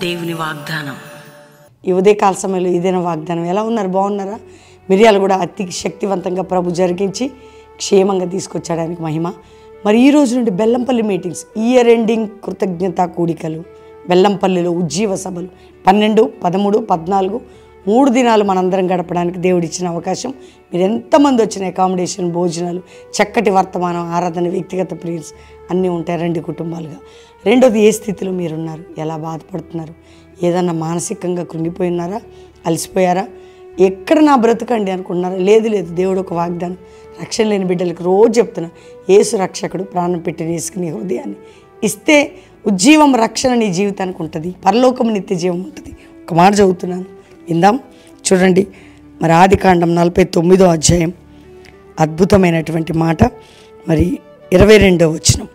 దేవుని వాగ్దానం. ఈ ఉదయకాల సమయంలో ఇదేనా వాగ్దానం? ఎలా ఉన్నారు? బాగున్నారా? మిరియాలు కూడా అతి శక్తివంతంగా ప్రభు జరిగించి క్షేమంగా తీసుకొచ్చాడు, ఆయనకు మహిమ. మరి ఈ రోజు నుండి బెల్లంపల్లి మీటింగ్స్, ఇయర్ ఎండింగ్ కృతజ్ఞతా కూడికలు బెల్లంపల్లిలో ఉజ్జీవ సభలు 12, 13, 14 3 దినాలు మనందరం గడపడానికి దేవుడిచ్చిన అవకాశం. మీరు ఎంతమంది వచ్చిన అకామిడేషన్, భోజనాలు, చక్కటి వర్తమానం, ఆరాధన, వ్యక్తిగత ప్రేయర్స్ అన్నీ ఉంటాయి 2 కుటుంబాలుగా. రెండోది, ఏ స్థితిలో మీరున్నారు? ఎలా బాధపడుతున్నారు? ఏదన్నా మానసికంగా కృంగిపోయి ఉన్నారా? అలసిపోయారా? ఎక్కడ నా బ్రతకండి అనుకుంటున్నారా? లేదు లేదు, దేవుడు ఒక వాగ్దానం. రక్షణ లేని బిడ్డలకు రోజు చెప్తున్నా, యేసు రక్షకుడు, ప్రాణం పెట్టిన యేసుకు నీ హృదయాన్ని ఇస్తే ఉజ్జీవం, రక్షణ నీ జీవితానికి ఉంటుంది, పరలోకం నిత్య జీవం ఉంటుంది. ఒక మాట చదువుతున్నాను, విందాం. చూడండి, మరి ఆదికాండం 49వ అధ్యాయం అద్భుతమైనటువంటి మాట. మరి 22వ వచనం,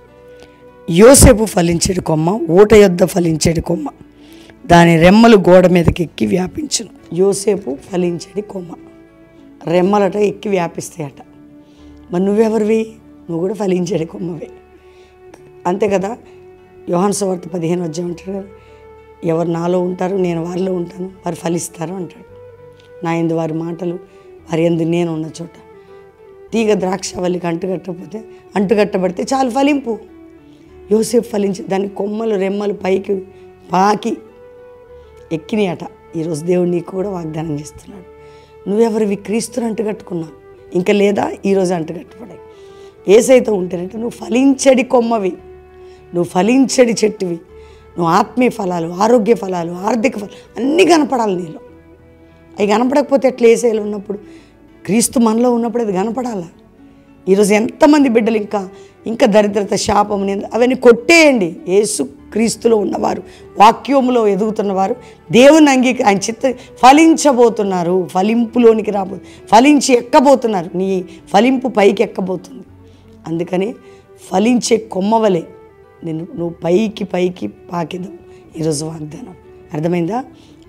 యోసేపు ఫలించేడు కొమ్మ, ఊట యొద్ద ఫలించేడు కొమ్మ, దాని రెమ్మలు గోడ మీదకి ఎక్కి వ్యాపించును. యోసేపు ఫలించేడి కొమ్మ, రెమ్మలట ఎక్కి వ్యాపిస్తాయట. మరి నువ్వెవరివి? నువ్వు కూడా ఫలించేడి కొమ్మవే, అంతే కదా. యోహాను సువార్త 15వ అధ్యాయం అంటాడు కదా, ఎవరు నాలో ఉంటారు, నేను వారిలో ఉంటాను, వారు ఫలిస్తారు అంటాడు. నా యందు వారి మాటలు, వారి యందు నేను ఉన్న చోట. తీగ ద్రాక్షవల్లికి అంటుకట్టబడితే చాలు ఫలింపు. యోసేపు ఫలించి దాని కొమ్మలు, రెమ్మలు పైకి పాకి ఎక్కినాయట. ఈరోజు దేవుడు నీకు కూడా వాగ్దానం చేస్తున్నాడు. నువ్వెవరివి? క్రీస్తుని అంటుకట్టుకున్నావు, ఇంకా లేదా? ఈరోజు అంటుకట్టుపడాయి. ఏసైతే ఉంటేనంటే నువ్వు ఫలించడి కొమ్మవి, నువ్వు ఫలించడి చెట్టువి. నువ్వు ఆత్మీయ ఫలాలు, ఆరోగ్య ఫలాలు, ఆర్థిక ఫలాలు అన్నీ కనపడాలి నీలో. అవి కనపడకపోతే ఎట్లా? ఏసైలో ఉన్నప్పుడు, క్రీస్తు మనలో ఉన్నప్పుడు అది కనపడాలా? ఈరోజు ఎంతమంది బిడ్డలు ఇంకా దరిద్రత, శాపం, అవన్నీ కొట్టేయండి. యేసు క్రీస్తులో ఉన్నవారు, వాక్యములో ఎదుగుతున్నవారు, దేవుని ఆయన చిత్త ఫలించబోతున్నారు. ఫలింపులోనికి ఫలించి ఎక్కబోతున్నారు. నీ ఫలింపు పైకి ఎక్కబోతుంది. అందుకని ఫలించే కొమ్మవలే నువ్వు పైకి పాకిదావు. ఈరోజు వాగ్దానం అర్థమైందా?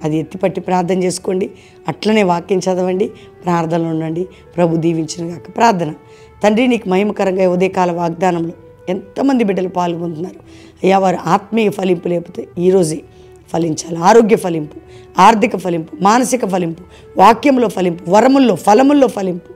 అది ఎత్తిపట్టి ప్రార్థన చేసుకోండి. అట్లనే వాక్యం చదవండి, ప్రార్థనలో ఉండండి. ప్రభు దీవించిన గాక. ప్రార్థన. తండ్రి, నీకు మహిమకరంగా ఉదయకాల వాగ్దానంలో ఎంతమంది బిడ్డలు పాల్గొంటున్నారు అయ్యా, వారు ఆత్మీయ ఫలింపు లేకపోతే ఈరోజే ఫలించాలి. ఆరోగ్య ఫలింపు, ఆర్థిక ఫలింపు, మానసిక ఫలింపు, వాక్యంలో ఫలింపు, వరముల్లో, ఫలముల్లో ఫలింపు,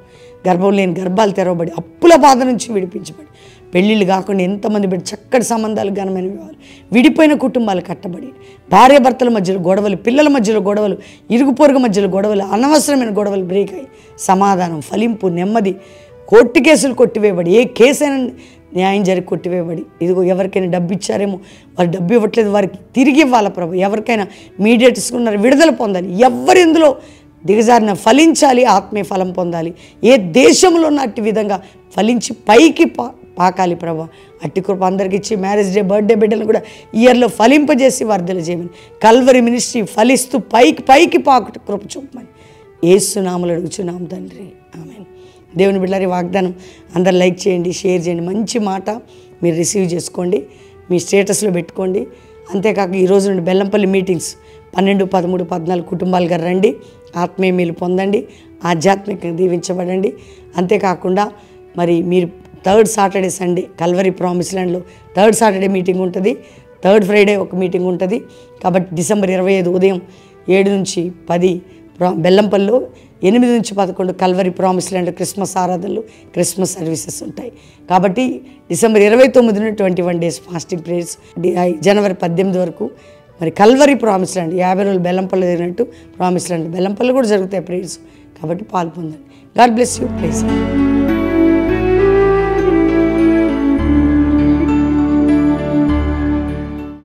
గర్భం లేని గర్భాలు తెరవబడి, అప్పుల బాధ నుంచి విడిపించబడి, పెళ్ళిళ్ళు కాకుండా ఎంతమంది బిడ్డ చక్కటి సంబంధాలు, ఘనమైన వివాహాలు, విడిపోయిన కుటుంబాలు కట్టబడి, భార్యాభర్తల మధ్యలో గొడవలు, పిల్లల మధ్యలో గొడవలు, ఇరుగు పొరుగు మధ్యలో గొడవలు, అనవసరమైన గొడవలు బ్రేక్ అయ్యి సమాధానం, ఫలింపు, నెమ్మది, కోర్టు కేసులు కొట్టివేయబడి, ఏ కేసైనా న్యాయం జరిగి కొట్టివేయబడి, ఇదిగో ఎవరికైనా డబ్బు ఇచ్చారేమో, వారు డబ్బు ఇవ్వట్లేదు, వారికి తిరిగి ఇవ్వాలి ప్రభు. ఎవరికైనా మీడియేటర్స్ ఉన్నారు, విడుదల పొందాలి. ఎవరిందులో దిగజారిన ఫలించాలి, ఆత్మీయ ఫలం పొందాలి. ఏ దేశంలో ఉన్న అట్టి విధంగా ఫలించి పైకి పాకాలి ప్రభు. అట్టి కృప అందరికి ఇచ్చి, మ్యారేజ్ డే, బర్త్డే బిడ్డలు కూడా ఇయర్లో ఫలింపజేసి వర్ధలు చేయమని, కల్వరి మినిస్ట్రీ ఫలిస్తూ పైకి పాకుట కృప చూపమని యేసు నామములో అడుగుచున్నాం తండ్రి, ఆమేన్. దేవుని బిడ్డలారి వాగ్దానం అందరు లైక్ చేయండి, షేర్ చేయండి. మంచి మాట మీరు రిసీవ్ చేసుకోండి, మీ స్టేటస్లో పెట్టుకోండి. అంతేకాక ఈరోజు నుండి బెల్లంపల్లి మీటింగ్స్ 12, 13, 14 కుటుంబాలుగా రండి, ఆత్మీయ మేలు పొందండి, ఆధ్యాత్మికంగా దీవించబడండి. అంతేకాకుండా మరి మీరు 3rd Saturday Sunday Calvary promise ల్యాండ్లో 3rd సాటర్డే మీటింగ్ ఉంటుంది, 3rd ఫ్రైడే ఒక మీటింగ్ ఉంటుంది. కాబట్టి డిసెంబర్ 25 ఉదయం 7 నుంచి 10 బెల్లంపల్లిలో, 8 నుంచి 11 కల్వరి ప్రామిస్ ల్యాండ్ క్రిస్మస్ ఆరాధనలు, క్రిస్మస్ సర్వీసెస్ ఉంటాయి. కాబట్టి డిసెంబర్ 29 21 డేస్ ఫాస్టింగ్ ప్రేయర్స్, జనవరి 18 వరకు మరి కల్వరి ప్రామిస్ ల్యాండ్ 50 రోజులు బెల్లంపల్లి జరిగినట్టు ప్రామిస్ ల్యాండ్ బెల్లంపల్లి కూడా జరుగుతాయి ప్రేయర్స్. కాబట్టి పాల్పొందండి. God bless you. ప్లీజ్.